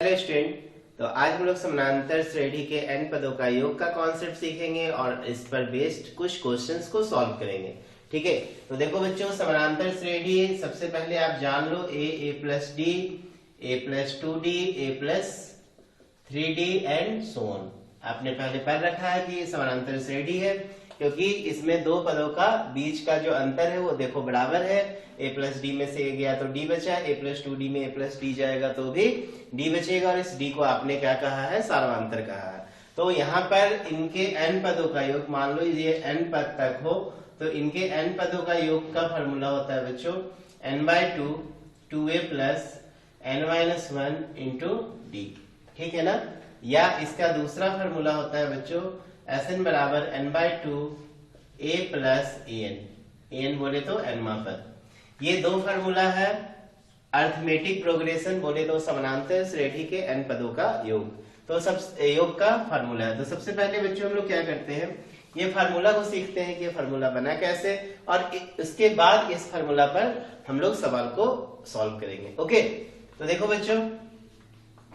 Hello student. तो आज हम लोग समानांतर श्रेणी के n पदों का योग का कॉन्सेप्ट सीखेंगे और इस पर बेस्ड कुछ क्वेश्चंस को सॉल्व करेंगे। ठीक है, तो देखो बच्चों, समानांतर श्रेणी सबसे पहले आप जान लो a plus D, a plus 2d, a plus 3d and so on. आपने पहले पढ़ रखा है कि ये समानांतर श्रेणी है क्योंकि इसमें दो पदों का बीच का जो अंतर है वो देखो बराबर है। a प्लस डी में से a गया तो d बचा, a प्लस 2d में a प्लस d जाएगा तो भी d बचेगा और इस d को आपने क्या कहा है, सार्वधातुक कहा है। तो यहाँ पर इनके n पदों का योग, मान लो ये n पद तक हो तो इनके n पदों का योग का फॉर्मूला होता है बच्चों n/2 2a plus n-1 into D. ठीक है ना। या इसका दूसरा फॉर्मूला होता है बच्चों Sn बराबर n/2 a प्लस an बोले तो nवां पद। ये दो फार्मूला है अर्थमेटिक प्रोग्रेशन बोले तो समानांतर श्रेणी के n पदों का योग। तो सब योग का फार्मूला है। तो सबसे पहले बच्चों हम लोग क्या करते हैं, ये फार्मूला को सीखते हैं कि ये फार्मूला बना कैसे, और इसके बाद इस फार्मूला पर हम लोग सवाल को सॉल्व करेंगे। ओके, तो देखो बच्चों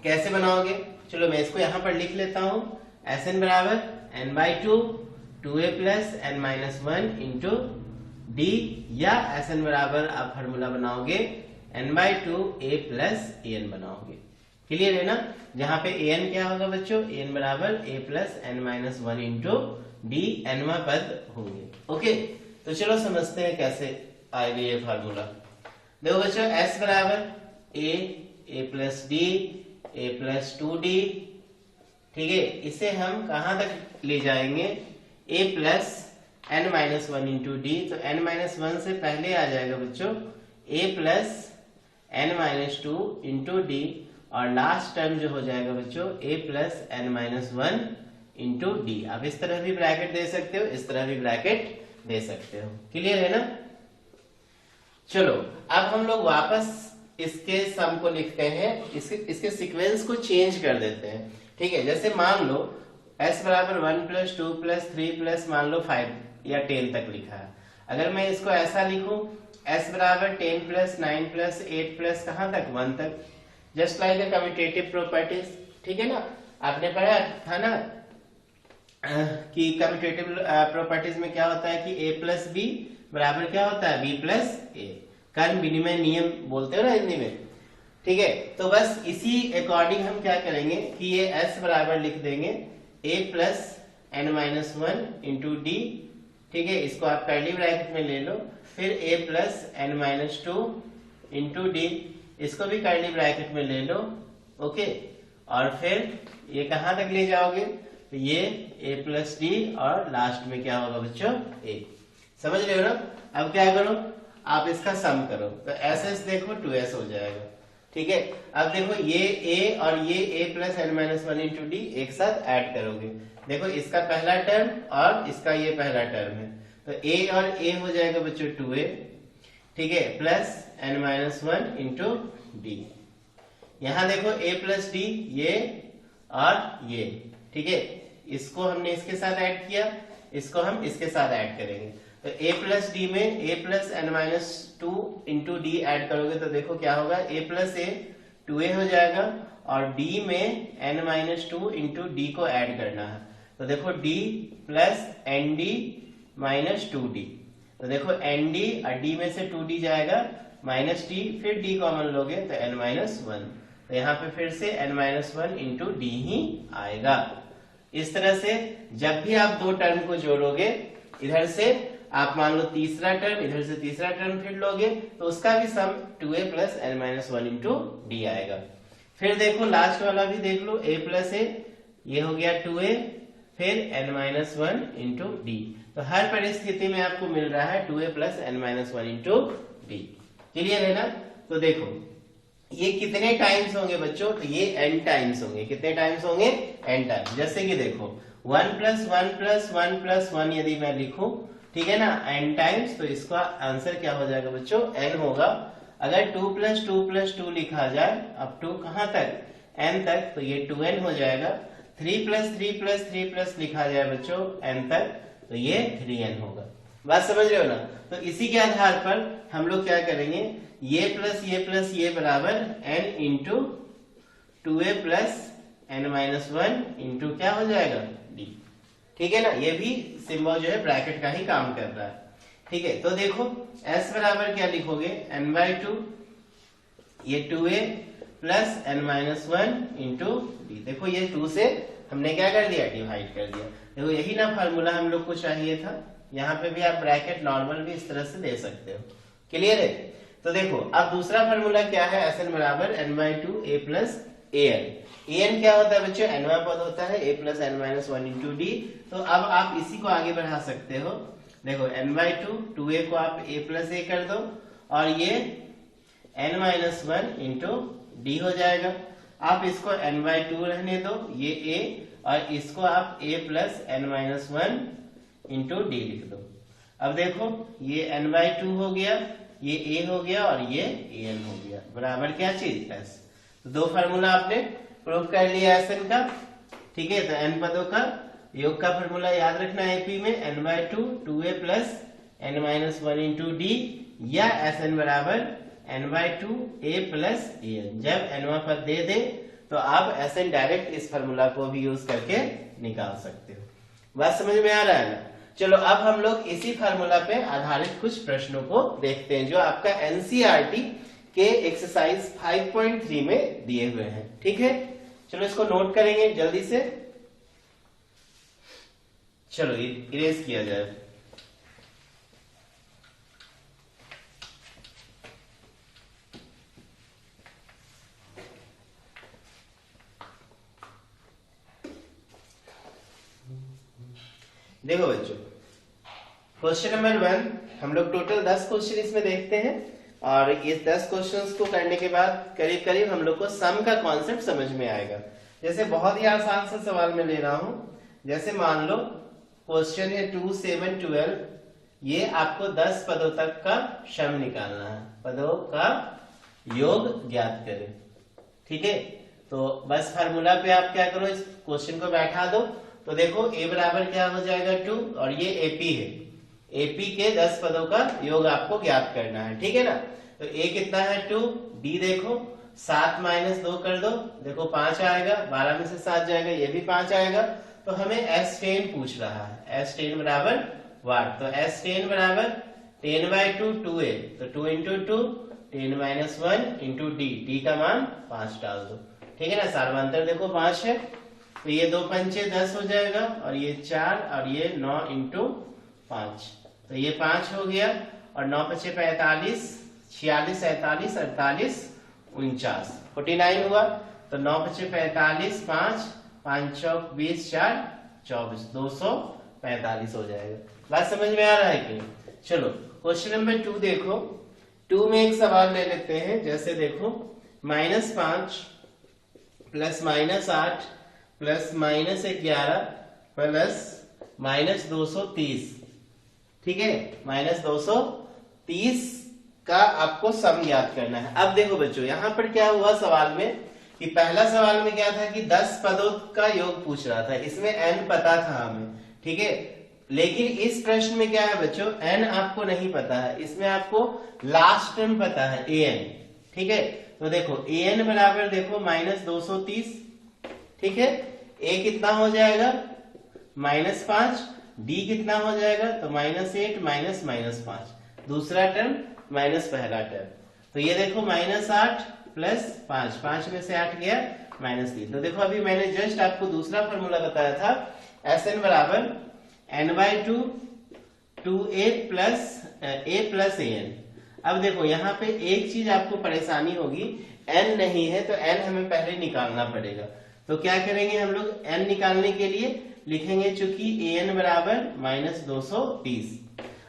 कैसे बनाओगे। चलो मैं इसको यहाँ पर लिख लेता हूँ। Sn बराबर n/2 2a plus n-1 into D, या Sn बराबर आप फार्मूला बनाओगे n/2 a प्लस an बनाओगे। क्लियर है ना। जहां पे an क्या होगा बच्चों, an बराबर a plus n-1 into d, nवां पद होंगे। ओके, तो चलो समझते हैं कैसे आएगा ये फार्मूला। देखो बच्चों s बराबर a plus D, a plus 2d। ठीक है, इसे हम कहां तक ले जाएंगे, a plus n-1 into D. तो n-1 से पहले आ जाएगा बच्चों a plus n-2 into D, और लास्ट टर्म जो हो जाएगा बच्चों a plus n-1 into D. आप इस तरह भी ब्रैकेट दे सकते हो, इस तरह भी ब्रैकेट दे सकते हो। क्लियर है ना। चलो अब हम लोग वापस इसके सम को लिखते हैं, इसके सीक्वेंस को चेंज कर देते हैं। ठीक है, जैसे मान लो s बराबर 1 प्लस 2 प्लस 3 प्लस मान लो 5 या 10 तक लिखा है। अगर मैं इसको ऐसा लिखूं s बराबर 10 प्लस 9 प्लस 8 प्लस कहां तक, 1 तक, just like the commutative properties. ठीक है ना, आपने पढ़ा था ना कि कम्यूटेटिव प्रॉपर्टीज में क्या होता है कि a प्लस बी बराबर क्या होता है, b प्लस a। कर्म विनिमय नियम बोलते हो ना हिंदी में। ठीक है, तो बस इसी अकॉर्डिंग हम क्या करेंगे कि ये s बराबर लिख देंगे a plus n-1 into D. ठीक है, इसको आप कर्ली ब्रैकेट में ले लो। फिर a plus n-2 into D, इसको भी कर्ली ब्रैकेट में ले लो। ओके, और फिर ये कहां तक ले जाओगे, तो ये a प्लस डी और लास्ट में क्या होगा बच्चों, a। समझ रहे हो ना। अब क्या करो, आप इसका सम करो तो s देखो 2s हो जाएगा। ठीक है, अब देखो ये a और ये a plus n-1 into D एक साथ ऐड करोगे। देखो इसका पहला टर्म और इसका ये पहला टर्म है, तो a और a हो जाएगा बच्चों 2a। ठीक है, प्लस n-1 इंटू डी। यहां देखो a प्लस डी ये और ये। ठीक है, इसको हमने इसके साथ ऐड किया, इसको हम इसके साथ ऐड करेंगे। तो a प्लस डी में a plus n-2 into D add करोगे तो देखो क्या होगा, a प्लस a 2a हो जाएगा, और d में n-2 इंटू डी को ऐड करना है। तो देखो d plus nd minus 2d। तो देखो nd और d में से 2d जाएगा माइनस d, फिर d कॉमन लोगे तो n-1। तो यहाँ पे फिर से n-1 इंटू डी ही आएगा। इस तरह से जब भी आप दो टर्म को जोड़ोगे, इधर से आप मान लो तीसरा टर्म, इधर से तीसरा टर्म फिर लोगे तो उसका भी सम 2a plus n-1 into D आएगा। फिर देखो लास्ट वाला भी देख लो, a प्लस a ये हो गया 2a, फिर n-1 इंटू डी। तो हर परिस्थिति में आपको मिल रहा है 2a plus n-1 into D. Clear है ना। तो देखो ये कितने टाइम्स होंगे बच्चों, तो ये n टाइम्स होंगे। कितने टाइम्स होंगे, n टाइम्स। जैसे कि देखो 1 प्लस 1 प्लस 1 प्लस 1 यदि मैं लिखूं, ठीक है ना, n टाइम्स, तो इसका आंसर क्या हो जाएगा बच्चों, n होगा। अगर 2 प्लस 2 प्लस 2 लिखा जाए अप टू कहां तक, n तक, तो ये 2n हो जाएगा। 3 प्लस 3 प्लस 3 प्लस लिखा जाए बच्चों n तक, तो ये 3n होगा। बात समझ रहे हो ना। तो इसी के आधार पर हम लोग क्या करेंगे, ये प्लस ये बराबर n into 2a plus n minus 1 into क्या हो जाएगा d। ठीक है ना, ये भी सिंबल जो है ब्रैकेट का ही काम कर रहा है। ठीक है, तो देखो s बराबर क्या लिखोगे n/2, ये 2a plus n minus 1 into D. देखो ये 2 से हमने क्या कर दिया, डिवाइड कर दिया। देखो यही ना फार्मूला हम लोग को चाहिए था। यहाँ पे भी आप ब्रैकेट नॉर्मल भी इस तरह से दे सकते हो। क्लियर है? तो देखो अब दूसरा फार्मूला क्या है, Sn बराबर n/2 a plus an। an क्या होता है बच्चों, nवां पद होता है, a plus n minus 1 into D. तो अब आप इसी को आगे बढ़ा सकते हो। देखो n/2 2a को आप a प्लस a कर दो और ये n माइनस 1 इंटू डी हो जाएगा। आप इसको n/2 रहने दो, ये a, और इसको आप a plus n minus 1 into D लिख दो। अब देखो ये n/2 हो गया, ये a हो गया और ये an हो गया, बराबर क्या चीज s। तो दो फार्मूला आपने प्रूव कर लिया Sn का। ठीक है, तो n पदों का योग का फार्मूला याद रखना एपी में n/2 2a plus n minus 1 into D, या Sn बराबर n/2 a प्लस an। जब nवां पद दे दे तो आप Sn डायरेक्ट इस फार्मूला को भी यूज करके निकाल सकते हो। बात समझ में आ रहा है ना? चलो अब हम लोग इसी फार्मूला पे आधारित कुछ प्रश्नों को देखते हैं जो आपका एनसीईआरटी के एक्सरसाइज 5.3 में दिए हुए हैं। ठीक है, चलो इसको नोट करेंगे जल्दी से। चलो इरेज किया जाए। देखो बच्चों, क्वेश्चन नंबर 1 हम लोग टोटल 10 क्वेश्चन इसमें देखते हैं और इस 10 क्वेश्चंस को करने के बाद करीब करीब हम लोग को सम का कॉन्सेप्ट समझ में आएगा। जैसे बहुत ही आसान सा सवाल मैं ले रहा हूं, जैसे मान लो क्वेश्चन है 2 7 12, ये आपको 10 पदों तक का सम निकालना है, पदों का योग ज्ञात करें। ठीक है, तो बस फार्मूला पे आप क्या करो, इस क्वेश्चन को बैठा दो। तो देखो a बराबर क्या हो जाएगा 2, और ये AP है, AP के 10 पदों का योग आपको ज्ञात करना है। ठीक है ना, तो a कितना है 2, d देखो 7 माइनस 2 कर दो, देखो 5 आएगा, 12 में से 7 जाएगा, ये भी 5 आएगा। तो हमें S10 पूछ रहा है, S10 बराबर व्हाट, तो S10 बराबर 10/2 2a, तो 2 इंटू 2 10 माइनस 1 इंटू d का मान 5 डाल दो। ठीक है ना, सार्वंतर देखो 5 है, तो ये 2 पंचे 10 हो जाएगा, और ये 4 और ये 9 इंटू 5, तो ये 5 हो गया, और 9 पचे 45, 46 47 48 49 49 हुआ। तो 9 पचे 45, 5 5 चौक 20 4 24 245 हो जाएगा। बात समझ में आ रहा है कि? चलो क्वेश्चन नंबर 2 देखो, 2 में एक सवाल ले लेते हैं। जैसे देखो -5 प्लस -8 प्लस -11 प्लस -230। ठीक है, -230 का आपको सम ज्ञात करना है। अब देखो बच्चों, यहां पर क्या हुआ सवाल में कि पहला सवाल में क्या था कि 10 पदों का योग पूछ रहा था, इसमें n पता था हमें। ठीक है, लेकिन इस प्रश्न में क्या है बच्चों, n आपको नहीं पता है, इसमें आपको लास्ट टर्म पता है an। ठीक है, तो देखो an बराबर देखो -230। ठीक है, a कितना हो जाएगा -5, d कितना हो जाएगा, तो -8 -5, दूसरा टर्म माइनस पहला टर्म। तो ये देखो -8 प्लस 5, 5 में से 8 गया -3। तो देखो अभी मैंने जस्ट आपको दूसरा फॉर्मूला बताया था, Sn बराबर n/2 2a प्लस an। अब देखो यहाँ पे एक चीज आपको परेशानी होगी, n नहीं है तो n हमें पहले निकालना पड़ेगा। तो क्या करेंगे हम लोग, n निकालने के लिए लिखेंगे चूंकि an बराबर -230।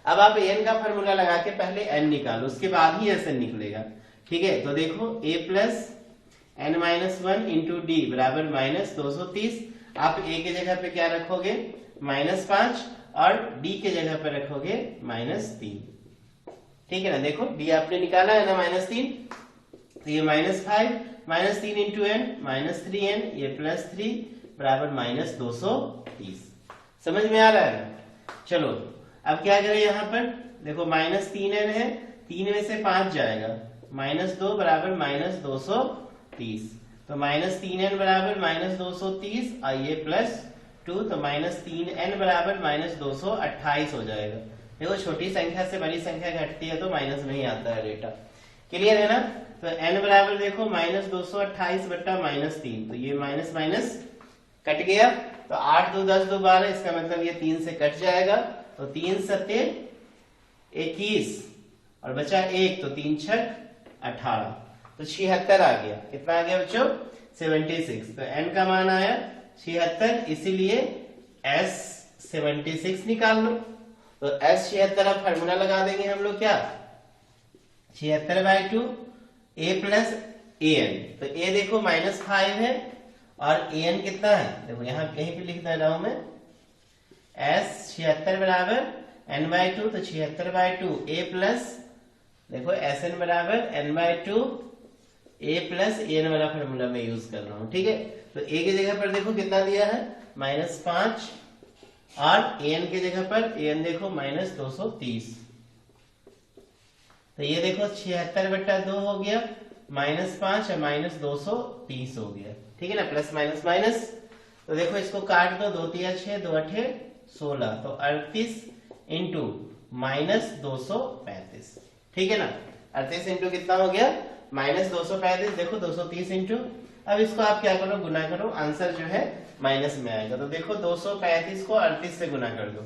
अब आप an का फॉर्मूला लगा के पहले n निकालो, उसके बाद ही Sn निकलेगा। ठीक है, तो देखो a plus n-1 into d बराबर -230। आप a के जगह पे क्या रखोगे -5 और d के जगह पे रखोगे -3। ठीक है ना, देखो d आपने निकाला है ना -3, तो ये -5 -3 इंटू n -3n, ये +3 बराबर -230। समझ में आ रहा है ना? चलो अब क्या करें, यहाँ पर देखो -3n है, 3 में से 5 जाएगा, -2 बराबर -230। तो -3n बराबर -230 और ये +2, तो -3n बराबर -228 हो जाएगा। देखो छोटी संख्या से बड़ी संख्या घटती है तो माइनस में ही आता है डेटा। क्लियर है ना? तो n बराबर देखो -228 बट्टा -3, तो ये माइनस माइनस कट गया, तो 8 2 10 2 12, इसका मतलब ये 3 से कट जाएगा, तो 3 सत्ते 21 और बचा 1, तो 3 छक 18, तो 76 आ गया। कितना आ गया बच्चों? 76। तो n का मान आया 76, इसीलिए s 76 निकाल लो। तो s 76 फार्मूला लगा देंगे हम लोग, क्या 76/2 a प्लस an। तो a देखो -5 है और an कितना है, देखो यहाँ कहीं पे लिख दे रहा हूं मैं, s 76 बराबर n/2, तो 76/2 a प्लस, देखो Sn बराबर n/2 a प्लस an वाला फॉर्मूला में यूज कर रहा हूं। ठीक है, तो a की जगह पर देखो कितना दिया है -5 और an की जगह पर an देखो -230, तो ये देखो 76/2 हो गया, -5 और -230 हो गया। ठीक है ना, प्लस माइनस माइनस। तो देखो इसको काट दो, 2 3 6 2 8 16, तो 38 इंटू -235। ठीक है ना, 38 इंटू कितना हो गया -235। देखो 230 इंटू, अब इसको आप क्या करो, गुना करो, आंसर जो है माइनस में आएगा। तो देखो 235 को 38 से गुना कर दो,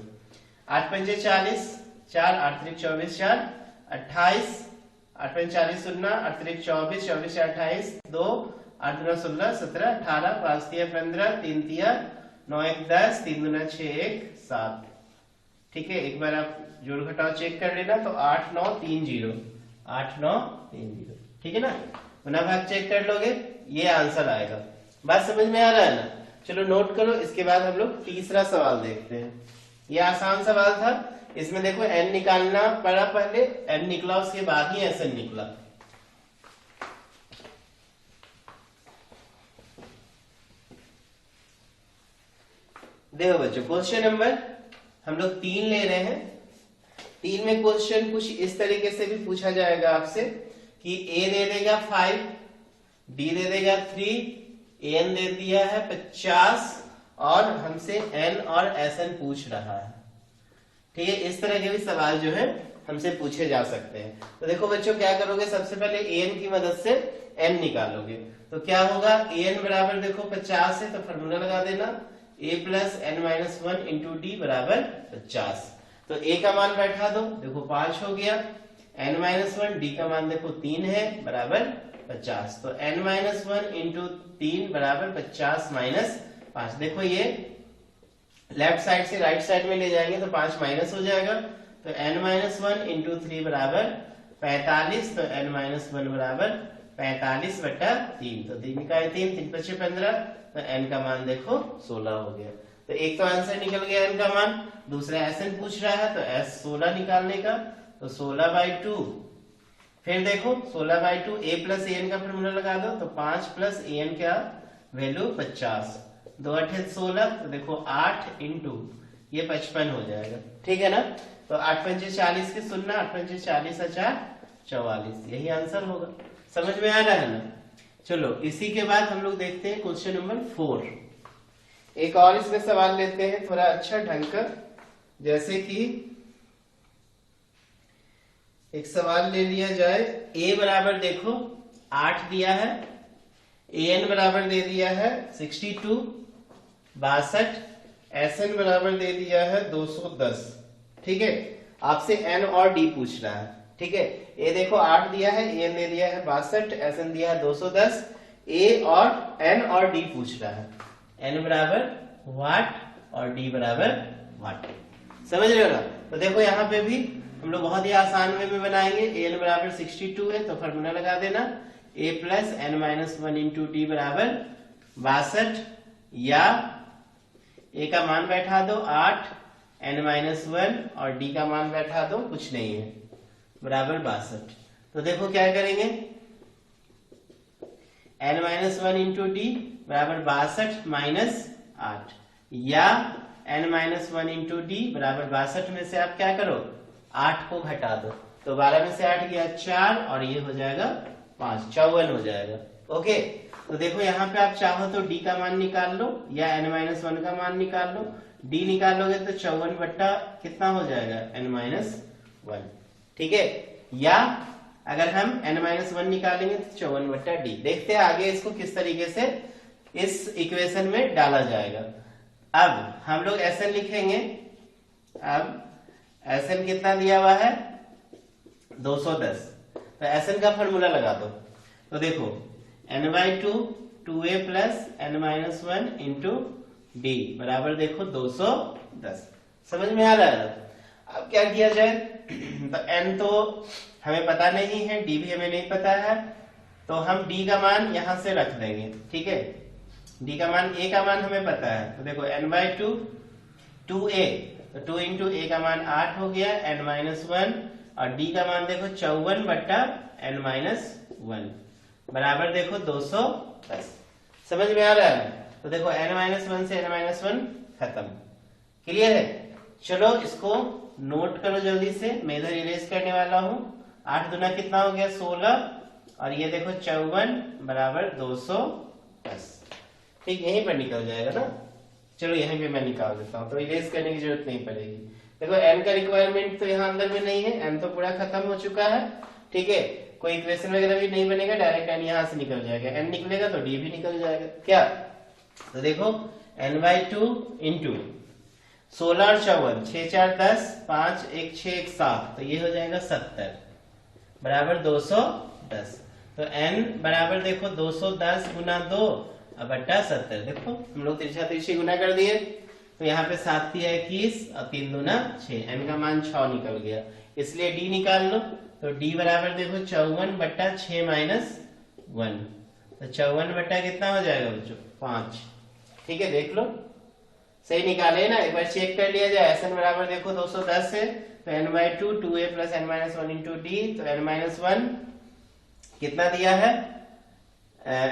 8 पंजे 40, 4 8 त्रिक 24, 4 28, 8 पंजे 40 शून्य, 8 त्रिक 24, 24 28, 2 8 दूना 16, 17 18, 5 तिया 15, 3 तिया 9 1 10, 3 दूना 6 1 7। ठीक है, एक बार आप जोड़ घटाव चेक कर लेना, तो 8 9 3 0, 8 9 3 0। ठीक है ना, गुना भाग चेक कर लोगे, ये आंसर आएगा। बात समझ में आ रहा है ना? चलो नोट करो। इसके बाद हम लोग तीसरा सवाल देखते हैं। ये आसान सवाल था, इसमें देखो n निकालना पड़ा, पहले n निकला, उसके बाद ही Sn निकला। देखो बच्चों, क्वेश्चन नंबर हम लोग 3 ले रहे हैं। 3 में क्वेश्चन कुछ इस तरीके से भी पूछा जाएगा आपसे कि a दे देगा 5, b दे देगा 3, an दे दिया है 50 और हमसे n और Sn पूछ रहा है। ठीक है, इस तरह के भी सवाल जो है हमसे पूछे जा सकते हैं। तो देखो बच्चों, क्या करोगे, सबसे पहले an की मदद से n निकालोगे। तो क्या होगा, an बराबर देखो 50 है, तो फॉर्मूला लगा देना, a plus n-1 into d बराबर 50। तो a का मान बैठा दो, देखो 5 हो गया, n-1 d का मान देखो 3 है बराबर 50। तो n-1 इंटू 3 बराबर 50 माइनस 5। देखो ये लेफ्ट साइड से राइट साइड में ले जाएंगे तो 5 माइनस हो जाएगा, तो n-1 इंटू 3 बराबर 45। तो n-1 बराबर 45/3, तो 3 का 3 3 5 15, तो n का मान देखो 16 हो गया। तो एक तो आंसर निकल गया n का मान, दूसरा Sn पूछ रहा है, तो s 16 निकालने का, तो 16/2। फिर देखो 16/2 a प्लस an का फॉर्मूला लगा दो, तो 5 प्लस an का वैल्यू 50, 2 8 16, तो देखो 8 इंटू ये 55 हो जाएगा। ठीक है ना, तो 8 पंजे 40 के शून्य, 8 पंजे 40 4 44, यही आंसर होगा। समझ में आ रहा है ना? चलो इसी के बाद हम लोग देखते हैं क्वेश्चन नंबर 4। एक और इसमें सवाल लेते हैं थोड़ा अच्छा ढंग का, जैसे कि एक सवाल ले लिया जाए, a बराबर देखो 8 दिया है, an बराबर दे दिया है 62 62, Sn बराबर दे दिया है 210। ठीक है, आपसे n और d पूछ रहा है। ठीक है, a देखो 8 दिया है, an दे दिया है 62, Sn दिया है 210, a और n और d पूछ रहा है, n बराबर वाट और d बराबर वाट। समझ रहे हो ना? तो देखो यहाँ पे भी हम लोग बहुत ही आसान वे में बनाएंगे। an बराबर 62 है, तो फॉर्मूला लगा देना, a plus n-1 into d बराबर 62, या a का मान बैठा दो 8, n-1 और d का मान बैठा दो कुछ नहीं है बराबर 62। तो देखो क्या करेंगे, n-1 इंटू डी बराबर 62 माइनस 8, या n-1 इंटू डी बराबर 62 में से आप क्या करो 8 को घटा दो, तो 12 में से 8 गया 4 और ये हो जाएगा 5, 54 हो जाएगा। ओके, तो देखो यहाँ पे आप चाहो तो डी का मान निकाल लो या n-1 का मान निकाल लो। डी निकालोगे तो 54 बट्टा कितना हो जाएगा n-1, ठीक है। या अगर हम n-1 निकालेंगे तो 54 बट्टा डी। देखते हैं आगे इसको किस तरीके से इस इक्वेशन में डाला जाएगा। अब हम लोग Sn लिखेंगे। अब Sn कितना दिया हुआ है 210, तो Sn का फॉर्मूला लगा दो। तो देखो n/2 2a plus n-1 into d बराबर देखो 210। समझ में आ रहा है? अब क्या किया जाए, तो n तो हमें पता नहीं है, डी भी हमें नहीं पता है, तो हम डी का मान यहां से रख देंगे, ठीक है। डी का मान, ए का मान हमें पता है, तो देखो n/2 2a, तो 2 इंटू ए का मान 8 हो गया n-1, और डी का मान देखो 54 बट्टा n-1 बराबर देखो 210। समझ में आ रहा है? तो देखो n-1 से n-1 खत्म। क्लियर है? चलो इसको नोट करो जल्दी से, मैं इधर इरेज करने वाला हूं। 8 दूना कितना हो गया 16, और ये देखो 54 बराबर 210। ठीक, यहीं पर निकल जाएगा ना। चलो यहीं पे मैं निकाल देता हूं, तो इरेज करने की जरूरत नहीं पड़ेगी। देखो n का रिक्वायरमेंट तो यहाँ अंदर में नहीं है, n तो पूरा खत्म हो चुका है, ठीक है। कोई इक्वेशन वगैरह भी नहीं बनेगा, डायरेक्ट n यहाँ से निकल जाएगा। n निकलेगा तो d भी निकल जाएगा। क्या? तो देखो n/2 इंटू 16 और 54, 6 4 10, 5 1 6 1 7, तो ये हो जाएगा 70 बराबर 210। तो n बराबर देखो 210 गुना 2 और बट्टा 70। देखो हम लोग तिरछा तिरछी गुना कर दिए, तो यहाँ पे 7 दिया 21 और 3 दूना 6, n का मान 6 निकल गया, इसलिए d निकाल लो। तो d बराबर देखो 54 बट्टा 6 माइनस 1, तो 54 बट्टा कितना हो जाएगा बच्चों 5। ठीक है, देख लो सही निकाले ना, एक बार चेक कर लिया जाए। Sn बराबर देखो 210 है, तो n/2 2a plus n-1 into D, तो n-1 कितना दिया है,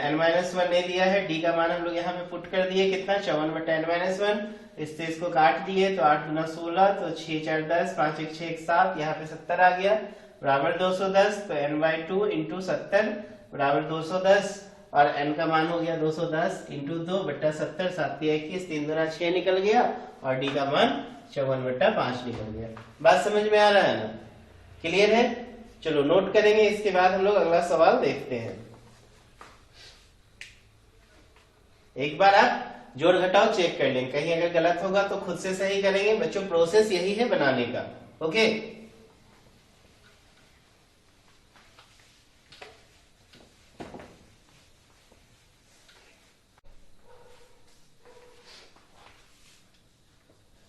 n-1 नहीं दिया है, डी का मान हम लोग यहाँ पे पुट कर दिए, कितना 54 बट्टा n-1, इससे इसको काट दिए, तो 8 गुना 16, तो 6 4 10, 5 1 6 1 7, यहाँ पे 70 आ गया बराबर 210। तो n/2 इंटू 70 बराबर 210, और n का मान हो गया 210 इंटू 2 बट्टा 70, 7 21, 3 दूना 6 निकल गया, और डी का मान 54 बट्टा 5 निकल गया। बात समझ में आ रहा है ना? क्लियर है? चलो नोट करेंगे, इसके बाद हम लोग अगला सवाल देखते हैं। एक बार आप जोड़ घटाव चेक कर लें, कहीं अगर गलत होगा तो खुद से सही करेंगे। बच्चों प्रोसेस यही है बनाने का, ओके।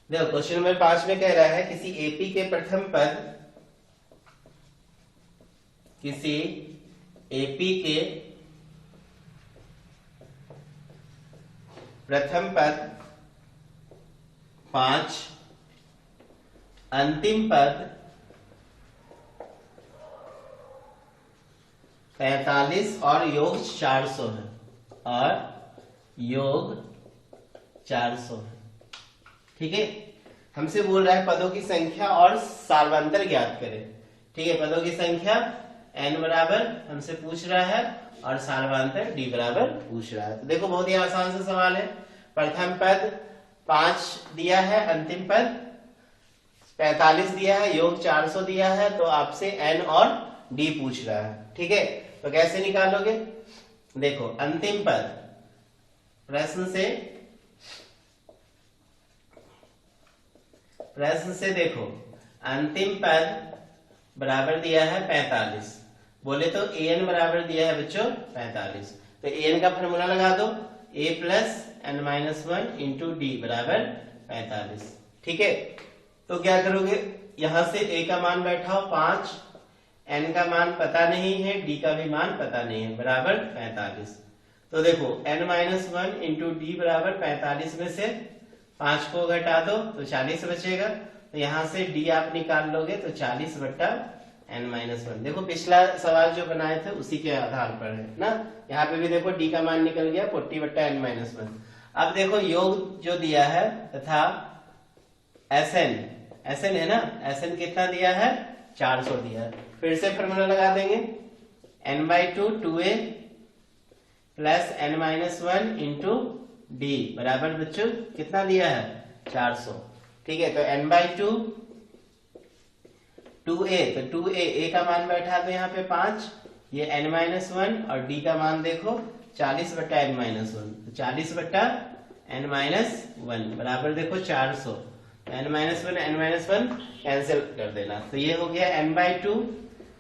देखो क्वेश्चन नंबर 5 में कह रहा है किसी एपी के प्रथम पद, किसी एपी के प्रथम पद 5, अंतिम पद 45 और योग 400 है, और योग 400 है। ठीक है, हमसे बोल रहा है पदों की संख्या और साल्वांतर ज्ञात करें। ठीक है, पदों की संख्या n बराबर हमसे पूछ रहा है, और साल्वांतर d बराबर पूछ रहा है। तो देखो बहुत ही आसान सा सवाल है। प्रथम पद 5 दिया है, अंतिम पद 45 दिया है, योग 400 दिया है, तो आपसे n और d पूछ रहा है। ठीक है, तो कैसे निकालोगे? देखो अंतिम पद, प्रश्न से देखो अंतिम पद बराबर दिया है 45, बोले तो an बराबर दिया है बच्चों 45, तो an का फॉर्मूला लगा दो, a plus n-1 into d बराबर 45। ठीक है, तो क्या करोगे, यहां से a का मान बैठाओ 5, n का मान पता नहीं है, d का भी मान पता नहीं है, बराबर 45। तो देखो n-1 इंटू डी बराबर 45 में से 5 को घटा दो तो 40 बचेगा, तो यहां से d आप निकाल लोगे तो 40 बट्टा n-1। देखो पिछला सवाल जो बनाए थे उसी के आधार पर है ना, यहाँ पे भी देखो d का मान निकल गया 40 बट्टा n-1। अब देखो योग जो दिया है तथा Sn है ना, Sn कितना दिया है 400 दिया है। फिर से फॉर्मूला लगा देंगे, n/2 2a plus n minus one into d बराबर बच्चों कितना दिया है 400। ठीक है, तो एन बाई टू 2a, तो 2a का मान बैठा दो यहाँ पे 5, ये n माइनस वन और d का मान देखो 40 बट्टा n माइनस वन, तो 40 बट्टा n माइनस वन बराबर देखो 400। n माइनस वन कैंसिल कर देना, तो ये हो गया n बाई टू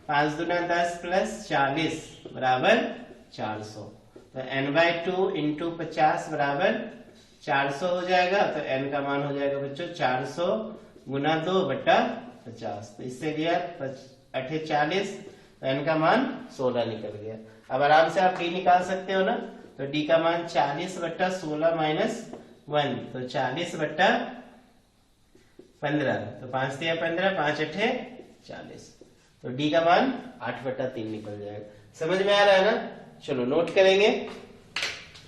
5 दूना 10 प्लस 40 बराबर 400। तो n बाई टू इंटू 50 बराबर 400 हो जाएगा, तो n का मान हो जाएगा बच्चों 400 गुना 2 बट्टा 50, तो इससे दिया 40, तो n का मान 16 निकल गया। अब आराम से आप d निकाल सकते हो ना, तो d का मान 40 बट्टा 16 माइनस 1, तो 40 बट्टा 15, तो 5 दिया 15, 5 अठे 40, तो d का मान 8 बट्टा 3 निकल जाएगा। समझ में आ रहा है ना? चलो नोट करेंगे।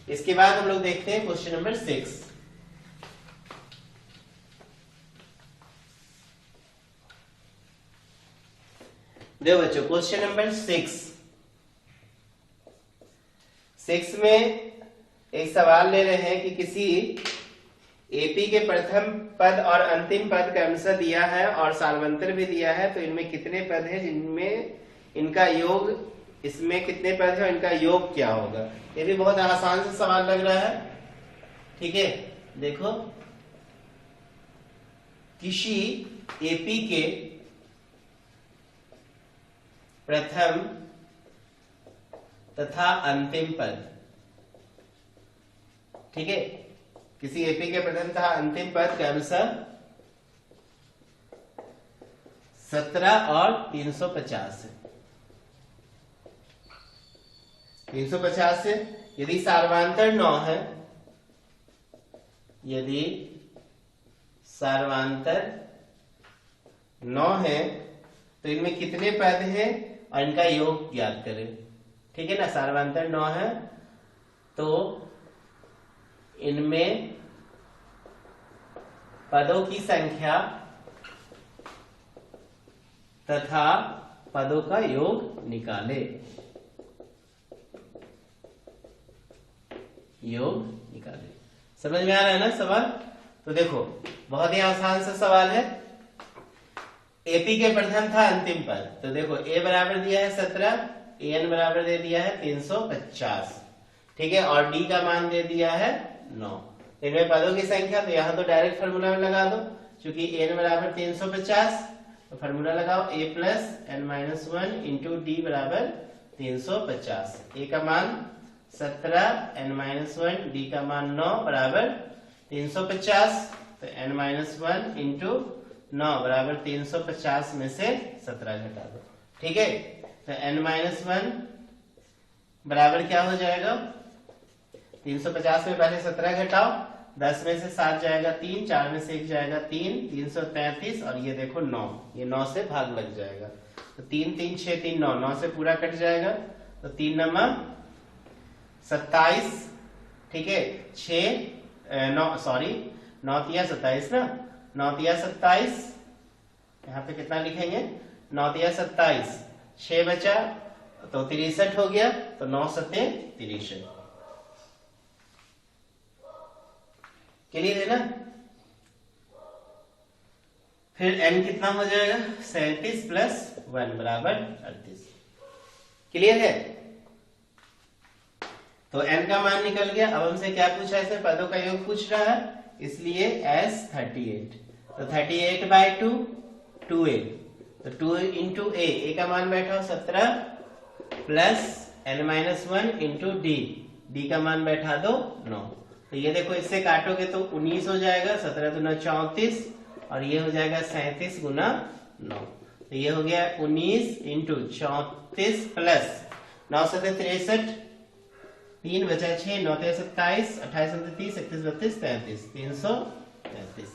इसके बाद हम लोग देखते हैं क्वेश्चन नंबर 6। देखो बच्चों क्वेश्चन नंबर 6 में एक सवाल ले रहे हैं कि किसी एपी के प्रथम पद और अंतिम पद क्रमशः दिया है और सार्वंतर भी दिया है, तो इनमें कितने पद हैं जिनमें इनका योग, इसमें कितने पद है इनका योग क्या होगा। ये भी बहुत आसान से सवाल लग रहा है। ठीक है, देखो किसी एपी के प्रथम तथा अंतिम पद, ठीक है, किसी एपी के प्रथम तथा अंतिम पद क्रमशः 17 और 350 है। 350 से यदि सार्वांतर 9 है, यदि सार्वांतर 9 है तो इनमें कितने पद हैं और इनका योग ज्ञात करें। ठीक है ना, सार्वांतर 9 है तो इनमें पदों की संख्या तथा पदों का योग निकाले, योग निकाले। समझ में आ रहा है ना सवाल? तो देखो बहुत ही आसान सा सवाल है। एपी के प्रथम था अंतिम पद, तो देखो ए बराबर दिया है 17, एन बराबर दे दिया है 350, ठीक है, और डी का मान दे दिया है 9। इनमें पदों की संख्या, तो यहां तो डायरेक्ट फॉर्मूला में लगा दो, क्योंकि एन बराबर 350, तो फॉर्मूला लगाओ a plus n minus one into d बराबर 350। ए का मान 17, एन माइनस वन, डी का मान 9 बराबर 350, तो एन माइनस वन इंटू 9 बराबर 350 में से 17 घटा दो। ठीक है, तो n माइनस वन बराबर क्या हो जाएगा, 350 में पहले 17 घटाओ, 10 में से 7 जाएगा 3, 4 में से 1 जाएगा 3, 333, और ये देखो 9, ये 9 से भाग लग जाएगा, तो 3 3 6 3 9, 9 से पूरा कट जाएगा, तो 3 नंबर 27, ठीक है, 9 सॉरी 9 तिया 27 ना, 9 तिया 27, यहाँ पे कितना लिखेंगे 9 तिया 27, 6 बचा तो 63 हो गया, तो 9 सत्ते 63। क्लियर है ना? फिर n कितना हो जाएगा 37 प्लस 1 बराबर 38। क्लियर है? तो n का मान निकल गया। अब हमसे क्या पूछा है, पदों का योग पूछ रहा है, इसलिए s 38, तो 38 बाई 2 2a, तो 2 इंटू ए का मान बैठा 17 plus n minus one into D का मान बैठा दो 9। तो ये देखो इससे काटोगे तो 19 हो जाएगा, 17 दूना 34, और ये हो जाएगा 37 गुना 9, तो ये हो गया 19 इंटू 34 प्लस 9 सत्ते 63, 3 बचा 6, 9 ते 27, 28 29, 31 32 33, 333।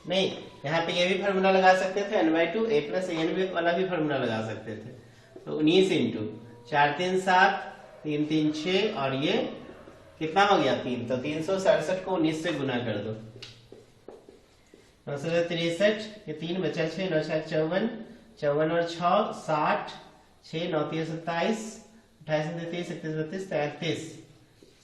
नहीं, यहाँ पे ये भी फार्मूला लगा सकते थे, n/2 a प्लस an वाला भी फार्मूला लगा सकते थे, तो 19 इंटू 4 3 7, 3 3 6, और ये कितना हो गया 3, तो 367 को 19 से गुना कर दो, 9 से 63, ये 3 बचा 6, 9 7 54, 54 और 6 60, 6 9 3 27, 28 29 31 32 33,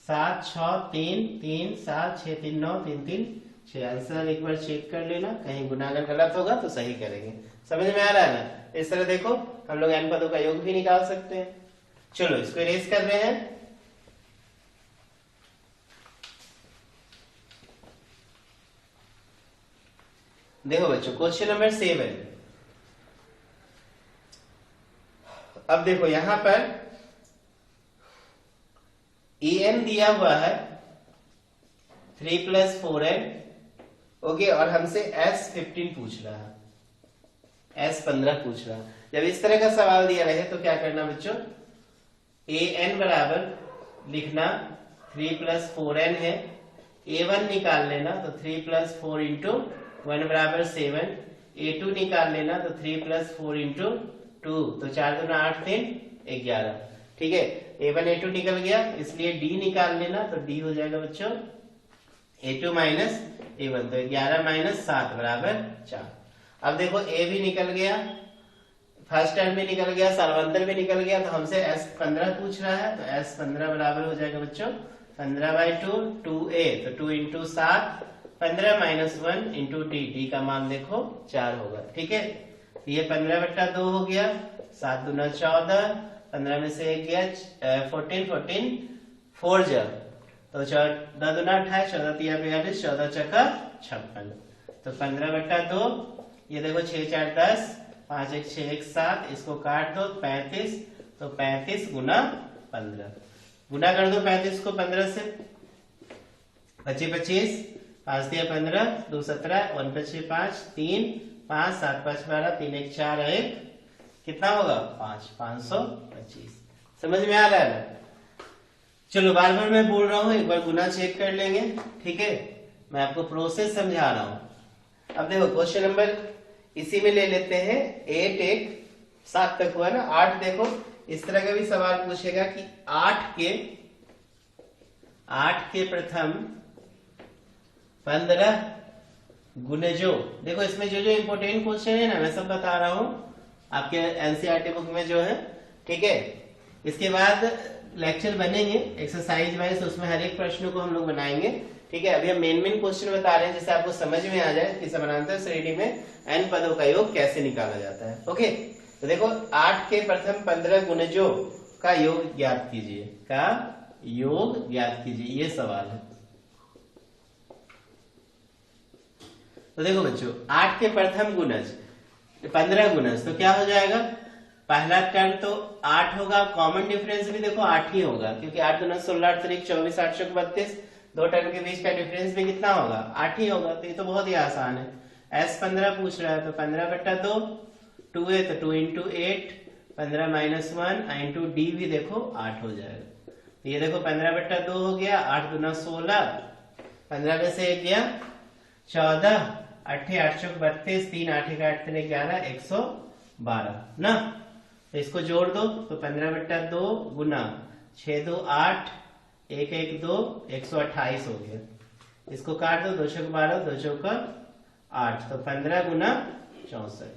7 6 3 3 7 6 3 9 3 3 6। आंसर एक बार चेक कर लेना, कहीं गुना अगर गलत होगा तो सही करेंगे। समझ में आ रहा है ना? इस तरह देखो हम लोग n पदों का योग भी निकाल सकते हैं। चलो इसको इरेज कर रहे हैं। देखो बच्चों क्वेश्चन नंबर 7। अब देखो यहां पर en दिया हुआ है 3 + 4n, ओके, और हमसे s15 पूछ रहा है, s15 पूछ रहा है। जब इस तरह का सवाल दिया रहे तो क्या करना बच्चों, an बराबर लिखना 3 + 4n है, a1 निकाल लेना तो 3 + 4 इंटू 1 बराबर 7, a2 निकाल लेना तो 3 + 4 इंटू 2, तो 4 दूना 8 3 11। ठीक है, a1 a2 निकल गया, इसलिए d निकाल लेना तो d हो जाएगा बच्चों a2 माइनस a1, तो 11 माइनस 7 बराबर 4। अब देखो a भी निकल गया, फर्स्ट टर्म भी निकल गया, सार्वंतर भी निकल गया, तो हमसे s15 पूछ रहा है, तो s15 बराबर हो जाएगा बच्चों 15/2 2a, तो 2 इंटू 7 15 माइनस 1 इंटू डी का मान देखो 4 होगा। ठीक है, ये 15/2 हो गया, 7 दूना 14, 15 में से 1 गया 14 14 4 जा, तो 14 दूना 28, 14 तिया 42, 14 चक्का 56, तो 15/2, ये देखो 6 4 10, 5 1 6 1 7, इसको काट दो 35, तो 35 गुना 15, गुना कर दो 35 को 15 से, 25 25, 5 दिया 15, 2 17, 1 5 5 3 5 7 5 12, 3 1 4 1, कितना होगा 5 525। समझ में आ रहा है ना? चलो बार बार मैं बोल रहा हूं, एक बार गुना चेक कर लेंगे। ठीक है, मैं आपको प्रोसेस समझा रहा हूं। अब देखो क्वेश्चन नंबर इसी में ले लेते हैं 8 1 7 तक हुआ ना। 8 देखो इस तरह का भी सवाल पूछेगा कि 8 के प्रथम 15 गुणजों। देखो इसमें जो जो इंपोर्टेंट क्वेश्चन है ना मैं सब बता रहा हूं आपके एनसीईआरटी बुक में जो है। ठीक है, इसके बाद लेक्चर बनेंगे एक्सरसाइज वाइज, उसमें हर एक प्रश्न को हम लोग बनाएंगे। ठीक है, अभी हम मेन क्वेश्चन बता रहे हैं जिससे आपको समझ में आ जाए कि समानांतर श्रेणी में n पदों का योग कैसे निकाला जाता है। ओके, तो देखो 8 के प्रथम 15 गुणजों का योग ज्ञात कीजिए, का योग ज्ञात कीजिए, ये सवाल है। तो देखो बच्चों 8 के प्रथम गुणज 15 गुणज, तो क्या हो जाएगा, पहला टर्म तो 8 होगा, कॉमन डिफरेंस भी देखो 8 ही होगा, क्योंकि 8 गुना 16 8 3 24 8 चौक 32, दो टर्म के बीच का डिफरेंस भी कितना होगा 8 ही होगा। तो ये तो बहुत ही आसान है। s15 पूछ रहा है तो 15/2, 2 है तो 2 इंटू 8, 15 माइनस 1 इंटू डी भी देखो 8 हो जाएगा। तो ये देखो 15/2 हो गया, 8 गुना 16, 15 में से 1 गया 14, 8 8 चौक 32, 3 8 8 3 11, 112 ना। तो इसको जोड़ दो तो 15/2 गुना 6 2 8 1 1 2, 128 हो गया। इसको काट दो, 2 चौक 12, 2 चौक 8, तो 15 गुना 64,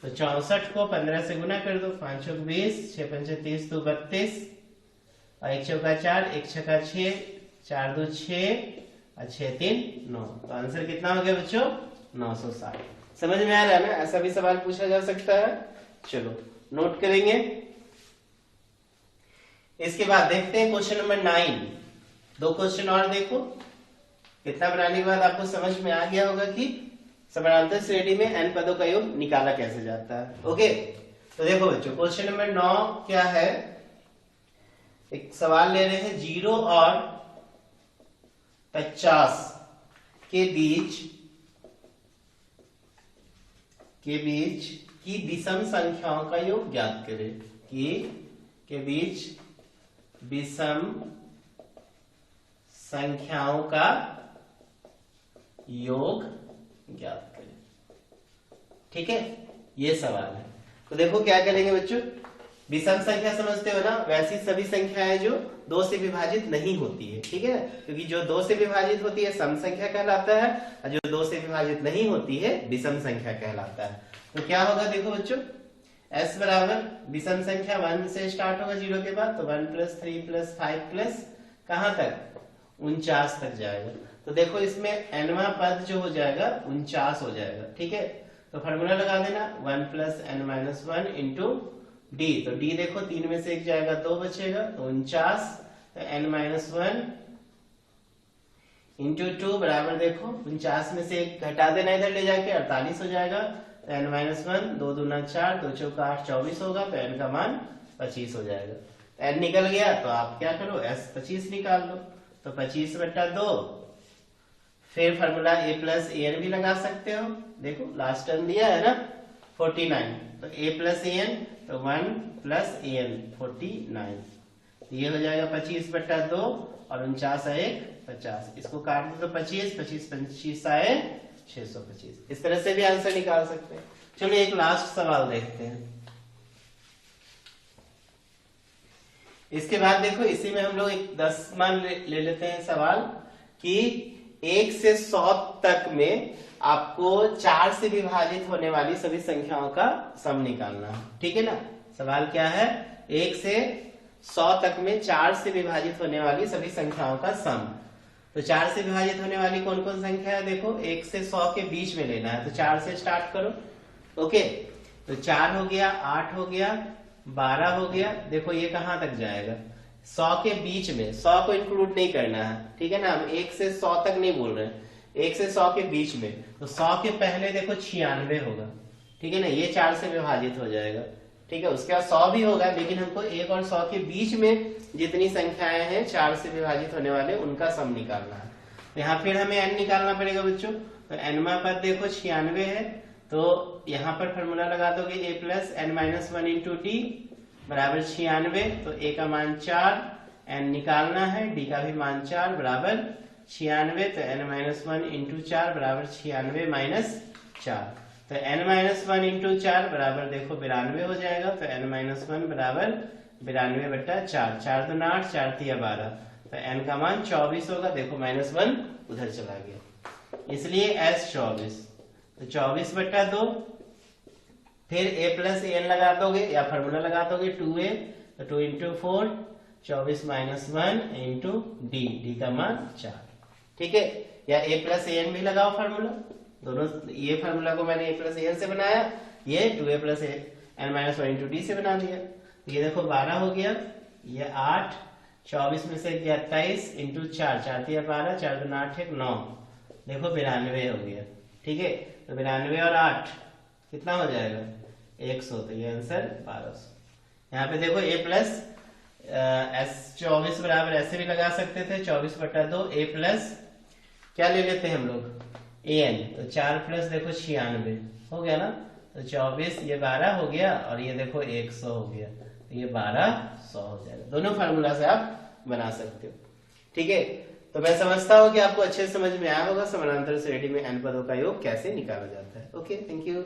तो 64 को 15 से गुना कर दो, 5 चौक 20, 6 5 30, 2 32, और 1 चौका 4, 1 छक्का 6, 4 2 6, और 6 3 9, तो आंसर कितना हो गया बच्चों 960। समझ में आ रहा है ना? ऐसा भी सवाल पूछा जा सकता है। चलो नोट करेंगे। इसके बाद देखते हैं क्वेश्चन नंबर 9। दो क्वेश्चन और देखो, इतना बनाने के बाद आपको समझ में आ गया होगा कि समानांतर श्रेणी में n पदों का योग निकाला कैसे जाता है। ओके, तो देखो बच्चों क्वेश्चन नंबर 9 क्या है, एक सवाल ले रहे हैं 0 और 50 के बीच की विषम संख्याओं का योग ज्ञात करें, कि के बीच विषम संख्याओं का योग ज्ञात करें। ठीक है, ये सवाल है। तो देखो क्या करेंगे बच्चों, विषम संख्या समझते हो ना, वैसी सभी संख्याएं जो 2 से विभाजित नहीं होती है। ठीक है, क्योंकि जो 2 से विभाजित होती है सम संख्या कहलाता है, और जो 2 से विभाजित नहीं होती है विषम संख्या कहलाता है। तो क्या होगा देखो बच्चों, s बराबर विषम संख्या 1 से स्टार्ट होगा 0 के बाद, तो 1 + 3 + 5 + कहां तक, 49 तक जाएगा। तो देखो इसमें nवां पद जो हो जाएगा 49 हो जाएगा। ठीक है, तो फार्मूला लगा देना 1 + n-1 इंटू डी। तो डी देखो 3 में से 1 जाएगा 2 बचेगा, तो 49, तो n-1 इंटू 2 बराबर देखो 49 में से 1 घटा देना इधर ले जाके 48 हो जाएगा। तो n-1 2 दूना 4, 2 चौका 8 24 होगा, तो n का मान 25 हो जाएगा। n निकल गया तो आप क्या करो, s 25 निकाल लो। तो 25/2, फिर फार्मूला a + an भी लगा सकते हो। देखो लास्ट टर्म दिया है ना 49, तो a + an, तो 1 + an 49, ये हो जाएगा 25/2 और 49 1 50। इसको काट दो तो 25 25 25 आए 625। इस तरह से भी आंसर निकाल सकते हैं। चलो एक लास्ट सवाल देखते हैं। इसके बाद देखो इसी में हम लोग एक 10 मान ले लेते हैं सवाल कि 1 से 100 तक में आपको 4 से विभाजित होने वाली सभी संख्याओं का सम निकालना है। ठीक है ना, सवाल क्या है, 1 से 100 तक में 4 से विभाजित होने वाली सभी संख्याओं का सम। तो 4 से विभाजित होने वाली कौन कौन संख्या है, देखो 1 से 100 के बीच में लेना है, तो 4 से स्टार्ट करो। ओके, तो 4 हो गया, 8 हो गया, 12 हो गया। देखो ये कहां तक जाएगा, 100 के बीच में, 100 को इंक्लूड नहीं करना है। ठीक है ना, हम 1 से 100 तक नहीं बोल रहे हैं, 1 से 100 के बीच में। तो 100 के पहले देखो 96 होगा। ठीक है ना, ये 4 से विभाजित हो जाएगा। ठीक है, उसके बाद 100 भी होगा, लेकिन हमको 1 और 100 के बीच में जितनी संख्याएं हैं 4 से विभाजित होने वाले उनका सम निकालना है। तो यहाँ फिर हमें n निकालना पड़ेगा बच्चों। तो nवां पद देखो 96 है, तो यहाँ पर फॉर्मूला लगा दोगे a + n-1 इंटू डी बराबर 96। तो a का मान 4, n निकालना है, d का भी मान 4 बराबर 96। तो n-1 इंटू 4 बराबर 96 - 4। तो n-1 इंटू 4 बराबर देखो 92 हो जाएगा। तो n-1 बराबर 92/4, 4 दूना 8, 4 तिया 12। तो n का मान 24 होगा। देखो -1 उधर चला गया, इसलिए s 24। तो 24/2, फिर a + an लगा दोगे या फॉर्मूला लगा दोगे 2a, तो 2 इंटू 4, 24 - 1 इंटू d का मान 4। ठीक है, या a + an भी लगाओ फॉर्मूला, दोनों। ये फार्मूला को मैंने a + an से बनाया, ये 2a + n-1 इंटू d से बना दिया। ये देखो 12 हो गया, ये 8, 24 में से 23 इंटू 4, 4 तिया 12, 4 दूना 8 1 9। देखो 92 हो गया। ठीक है, तो 92 और 8 कितना हो जाएगा 100। तो ये आंसर 1200। यहाँ पे देखो a + s 24 बराबर ऐसे भी लगा सकते थे, 24/2 a + क्या ले लेते हैं हम लोग an, तो 4 + देखो 96 हो गया ना। तो 24, ये 12 हो गया, और ये देखो 100 हो गया, तो ये 1200 हो जाएगा। दोनों फार्मूला से आप बना सकते हो। ठीक है, तो मैं समझता हूँ कि आपको अच्छे से समझ में आया होगा समानांतर श्रेणी में n पदों का योग कैसे निकाला जाता है। Okay, thank you.